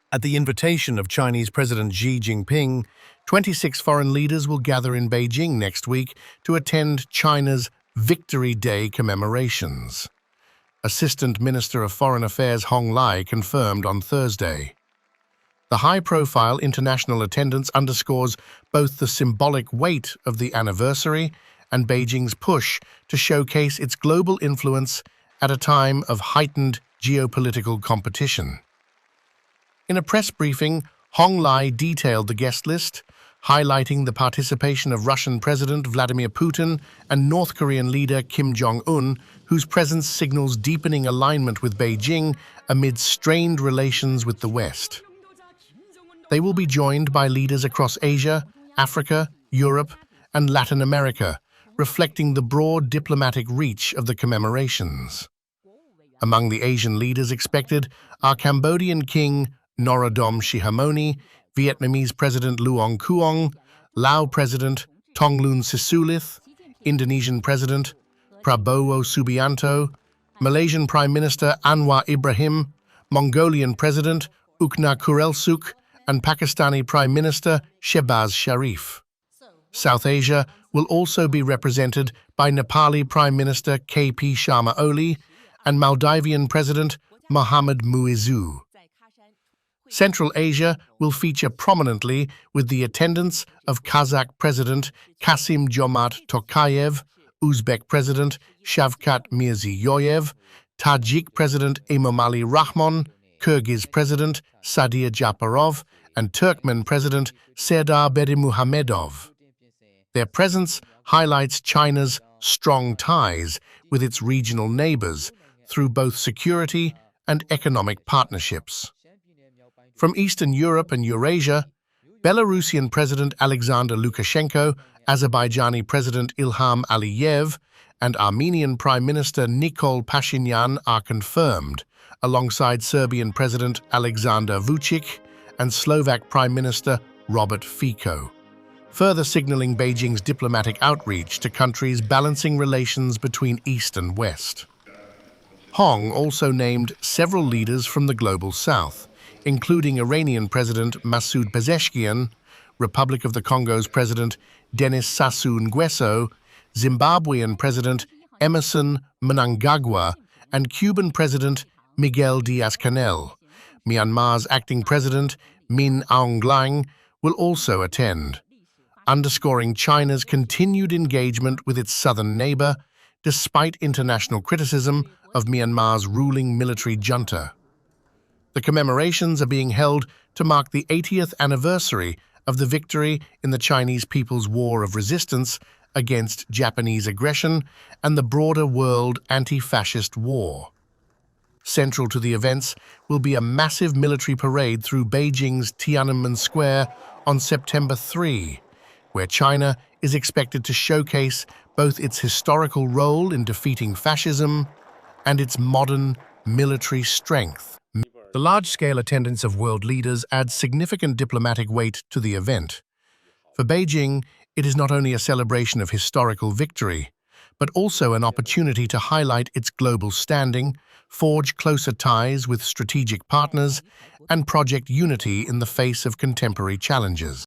At the invitation of Chinese President Xi Jinping, 26 foreign leaders will gather in Beijing next week to attend China's Victory Day commemorations. Assistant Minister of Foreign Affairs Hong Lai confirmed on Thursday. The high-profile international attendance underscores both the symbolic weight of the anniversary and Beijing's push to showcase its global influence at a time of heightened geopolitical competition. In a press briefing, Hong Lai detailed the guest list, highlighting the participation of Russian President Vladimir Putin and North Korean leader Kim Jong-un, whose presence signals deepening alignment with Beijing amid strained relations with the West. They will be joined by leaders across Asia, Africa, Europe, and Latin America, reflecting the broad diplomatic reach of the commemorations. Among the Asian leaders expected are Cambodian King Norodom Sihamoni, Vietnamese President Luong Kuong, Lao President Thongloun Sisoulith, Indonesian President Prabowo Subianto, Malaysian Prime Minister Anwar Ibrahim, Mongolian President Ukna Kurelsuk, and Pakistani Prime Minister Shehbaz Sharif. South Asia will also be represented by Nepali Prime Minister KP Sharma Oli and Maldivian President Mohamed Muizzu. Central Asia will feature prominently with the attendance of Kazakh President Kassym-Jomart Tokayev, Uzbek President Shavkat Mirziyoyev, Tajik President Emomali Rahmon, Kyrgyz President Sadir Japarov, and Turkmen President Serdar Berdimuhamedov. Their presence highlights China's strong ties with its regional neighbors through both security and economic partnerships. From Eastern Europe and Eurasia, Belarusian President Alexander Lukashenko, Azerbaijani President Ilham Aliyev, and Armenian Prime Minister Nikol Pashinyan are confirmed, alongside Serbian President Alexander Vučić and Slovak Prime Minister Robert Fico, further signaling Beijing's diplomatic outreach to countries balancing relations between East and West. Hong also named several leaders from the Global South, including Iranian President Masoud Pezeshkian, Republic of the Congo's President Denis Sassou Nguesso, Zimbabwean President Emerson Mnangagwa, and Cuban President Miguel Diaz-Canel. Myanmar's acting president, Min Aung Hlaing, will also attend, underscoring China's continued engagement with its southern neighbor, despite international criticism of Myanmar's ruling military junta. The commemorations are being held to mark the 80th anniversary of the victory in the Chinese People's War of Resistance against Japanese aggression and the broader world anti-fascist war. Central to the events will be a massive military parade through Beijing's Tiananmen Square on September 3, where China is expected to showcase both its historical role in defeating fascism and its modern military strength. The large-scale attendance of world leaders adds significant diplomatic weight to the event. For Beijing, it is not only a celebration of historical victory, but also an opportunity to highlight its global standing, forge closer ties with strategic partners, and project unity in the face of contemporary challenges.